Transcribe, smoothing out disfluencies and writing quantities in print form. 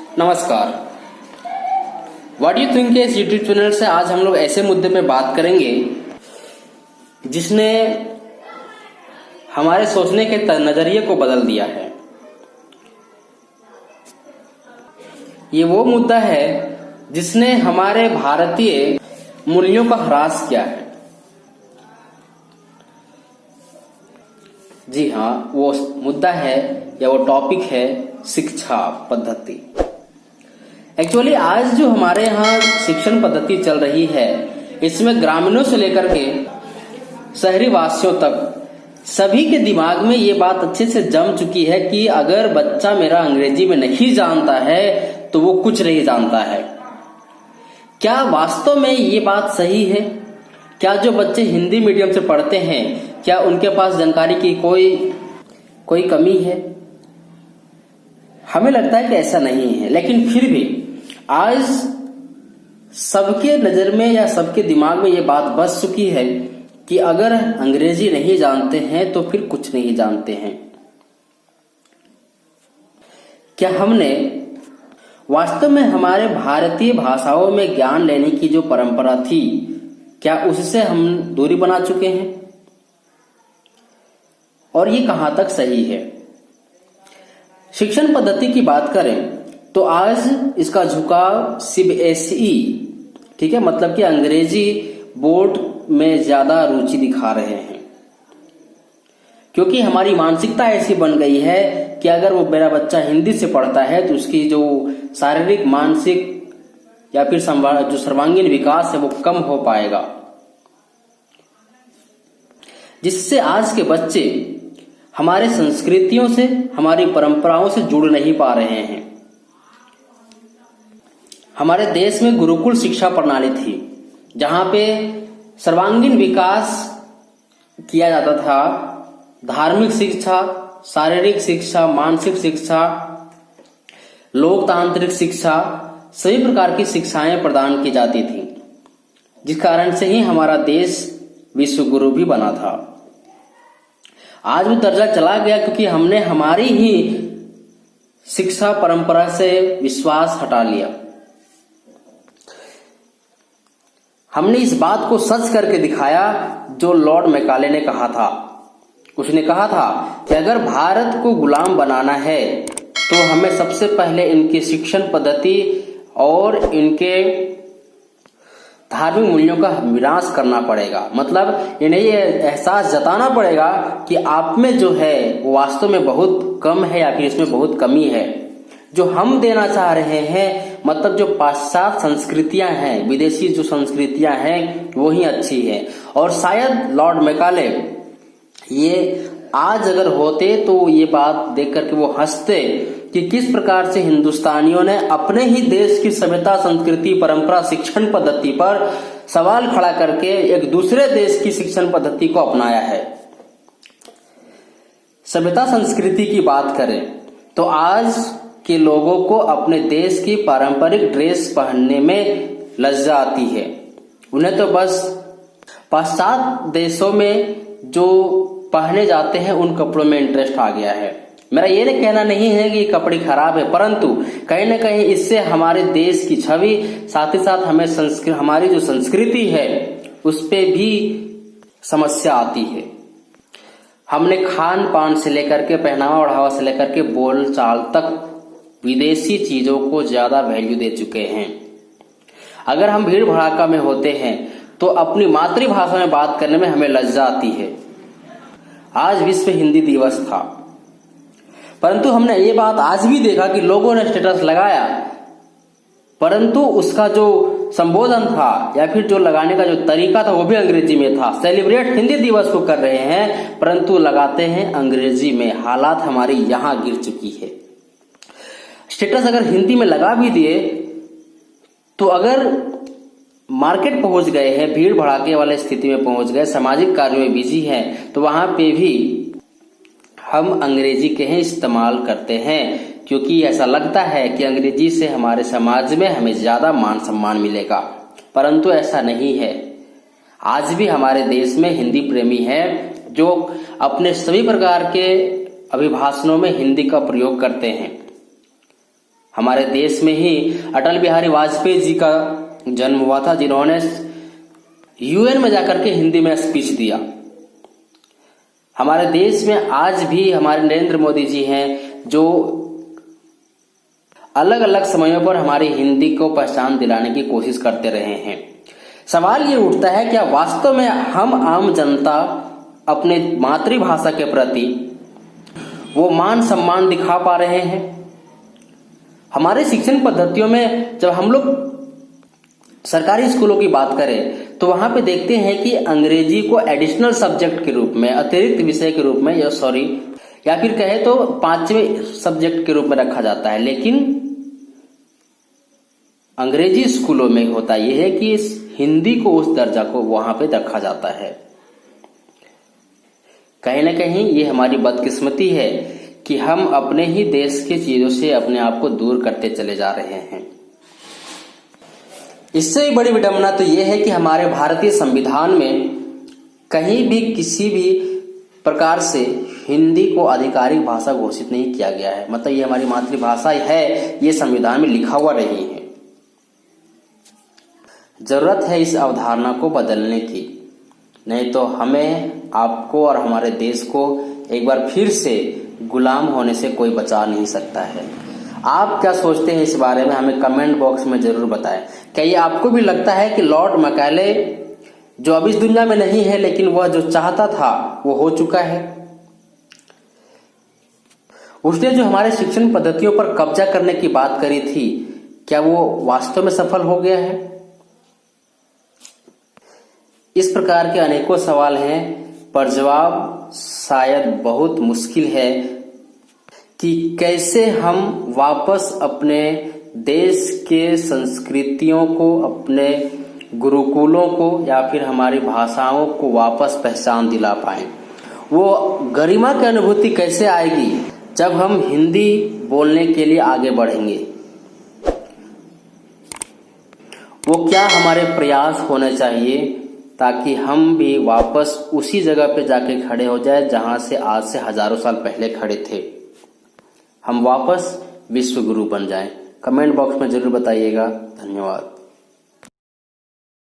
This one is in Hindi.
नमस्कार। व्हाट यू थिंक के इस यूट्यूब चैनल से आज हम लोग ऐसे मुद्दे पे बात करेंगे जिसने हमारे सोचने के नजरिए को बदल दिया है। ये वो मुद्दा है जिसने हमारे भारतीय मूल्यों का ह्रास किया है। जी हाँ, वो मुद्दा है या वो टॉपिक है शिक्षा पद्धति। एक्चुअली आज जो हमारे यहाँ शिक्षण पद्धति चल रही है, इसमें ग्रामीणों से लेकर के शहरी वासियों तक सभी के दिमाग में ये बात अच्छे से जम चुकी है कि अगर बच्चा मेरा अंग्रेजी में नहीं जानता है तो वो कुछ नहीं जानता है। क्या वास्तव में ये बात सही है? क्या जो बच्चे हिंदी मीडियम से पढ़ते हैं, क्या उनके पास जानकारी की कोई कमी है? हमें लगता है कि ऐसा नहीं है, लेकिन फिर भी आज सबके नजर में या सबके दिमाग में ये बात बस चुकी है कि अगर अंग्रेजी नहीं जानते हैं तो फिर कुछ नहीं जानते हैं। क्या हमने वास्तव में हमारे भारतीय भाषाओं में ज्ञान लेने की जो परंपरा थी, क्या उससे हम दूरी बना चुके हैं? और ये कहां तक सही है? शिक्षण पद्धति की बात करें तो आज इसका झुकाव सीबीएसई, ठीक है, मतलब कि अंग्रेजी बोर्ड में ज्यादा रुचि दिखा रहे हैं, क्योंकि हमारी मानसिकता ऐसी बन गई है कि अगर वो मेरा बच्चा हिंदी से पढ़ता है तो उसकी जो शारीरिक, मानसिक या फिर जो सर्वांगीण विकास है वो कम हो पाएगा, जिससे आज के बच्चे हमारे संस्कृतियों से, हमारी परंपराओं से जुड़ नहीं पा रहे हैं। हमारे देश में गुरुकुल शिक्षा प्रणाली थी, जहां पे सर्वांगीण विकास किया जाता था। धार्मिक शिक्षा, शारीरिक शिक्षा, मानसिक शिक्षा, लोकतांत्रिक शिक्षा, सभी प्रकार की शिक्षाएं प्रदान की जाती थी, जिस कारण से ही हमारा देश विश्व गुरु भी बना था। आज वो दर्जा चला गया क्योंकि हमने हमारी ही शिक्षा परंपरा से विश्वास हटा लिया। हमने इस बात को सच करके दिखाया जो लॉर्ड मैकाले ने कहा था। उसने कहा था कि अगर भारत को गुलाम बनाना है तो हमें सबसे पहले इनकी शिक्षण पद्धति और इनके धार्मिक मूल्यों का विनाश करना पड़ेगा। मतलब इन्हें ये एहसास जताना पड़ेगा कि आप में जो है वो वास्तव में बहुत कम है या फिर इसमें बहुत कमी है। जो हम देना चाह रहे हैं, मतलब जो पाश्चात्य संस्कृतियां हैं, विदेशी जो संस्कृतियां हैं, वो ही अच्छी है। और शायद लॉर्ड मैकाले ये आज अगर होते तो ये बात देख करके वो हंसते कि किस प्रकार से हिंदुस्तानियों ने अपने ही देश की सभ्यता, संस्कृति, परंपरा, शिक्षण पद्धति पर सवाल खड़ा करके एक दूसरे देश की शिक्षण पद्धति को अपनाया है। सभ्यता संस्कृति की बात करें तो आज के लोगों को अपने देश की पारंपरिक ड्रेस पहनने में लज्जा आती है। उन्हें तो बस पाश्चात्य देशों में जो पहने जाते हैं उन कपड़ों में इंटरेस्ट आ गया है। मेरा ये कहना नहीं है कि कपड़े खराब है, परंतु कहीं ना कहीं इससे हमारे देश की छवि, साथ ही साथ हमें हमारी जो संस्कृति है उस पे भी समस्या आती है। हमने खान पान से लेकर के पहनावा ओढ़ावा से लेकर के बोल चाल तक विदेशी चीजों को ज्यादा वैल्यू दे चुके हैं। अगर हम भीड़ भड़ाका में होते हैं तो अपनी मातृभाषा में बात करने में हमें लज्जा आती है। आज विश्व हिंदी दिवस था, परंतु हमने ये बात आज भी देखा कि लोगों ने स्टेटस लगाया, परंतु उसका जो संबोधन था या फिर जो लगाने का जो तरीका था वो भी अंग्रेजी में था। सेलिब्रेट हिंदी दिवस को कर रहे हैं, परंतु लगाते हैं अंग्रेजी में। हालात हमारी यहां गिर चुकी है। स्टेटस अगर हिंदी में लगा भी दिए तो अगर मार्केट पहुंच गए हैं, भीड़ भड़ाके वाले स्थिति में पहुंच गए, सामाजिक कार्यों में बिजी हैं, तो वहां पे भी हम अंग्रेजी के ही इस्तेमाल करते हैं, क्योंकि ऐसा लगता है कि अंग्रेजी से हमारे समाज में हमें ज्यादा मान सम्मान मिलेगा। परंतु ऐसा नहीं है। आज भी हमारे देश में हिंदी प्रेमी हैं जो अपने सभी प्रकार के अभिभाषणों में हिंदी का प्रयोग करते हैं। हमारे देश में ही अटल बिहारी वाजपेयी जी का जन्म हुआ था, जिन्होंने यूएन में जाकर के हिंदी में स्पीच दिया। हमारे देश में आज भी हमारे नरेंद्र मोदी जी हैं, जो अलग अलग समयों पर हमारी हिंदी को पहचान दिलाने की कोशिश करते रहे हैं। सवाल ये उठता है, क्या वास्तव में हम आम जनता अपने मातृभाषा के प्रति वो मान सम्मान दिखा पा रहे हैं? हमारे शिक्षण पद्धतियों में जब हम लोग सरकारी स्कूलों की बात करें तो वहां पे देखते हैं कि अंग्रेजी को एडिशनल सब्जेक्ट के रूप में, अतिरिक्त विषय के रूप में, या फिर कहे तो 5वें सब्जेक्ट के रूप में रखा जाता है। लेकिन अंग्रेजी स्कूलों में होता यह है कि इस हिंदी को उस दर्जा को वहां पे रखा जाता है। कहीं ना कहीं ये हमारी बदकिस्मती है कि हम अपने ही देश की चीजों से अपने आप को दूर करते चले जा रहे हैं। इससे भी बड़ी विडंबना तो यह है कि हमारे भारतीय संविधान में कहीं भी किसी भी प्रकार से हिंदी को आधिकारिक भाषा घोषित नहीं किया गया है। मतलब ये हमारी मातृभाषा है, ये संविधान में लिखा हुआ नहीं है। जरूरत है इस अवधारणा को बदलने की, नहीं तो हमें, आपको और हमारे देश को एक बार फिर से गुलाम होने से कोई बचा नहीं सकता है। आप क्या सोचते हैं इस बारे में, हमें कमेंट बॉक्स में जरूर बताएं। क्या ये आपको भी लगता है कि लॉर्ड मैकाले जो अब इस दुनिया में नहीं है, लेकिन वह जो चाहता था वो हो चुका है? उसने जो हमारे शिक्षण पद्धतियों पर कब्जा करने की बात करी थी, क्या वो वास्तव में सफल हो गया है? इस प्रकार के अनेकों सवाल हैं, पर जवाब शायद बहुत मुश्किल है कि कैसे हम वापस अपने देश के संस्कृतियों को, अपने गुरुकुलों को या फिर हमारी भाषाओं को वापस पहचान दिला पाएं। वो गरिमा की अनुभूति कैसे आएगी जब हम हिंदी बोलने के लिए आगे बढ़ेंगे? वो क्या हमारे प्रयास होने चाहिए ताकि हम भी वापस उसी जगह पे जाके खड़े हो जाए जहां से आज से हजारों साल पहले खड़े थे, हम वापस विश्व गुरु बन जाएं? कमेंट बॉक्स में जरूर बताइएगा। धन्यवाद।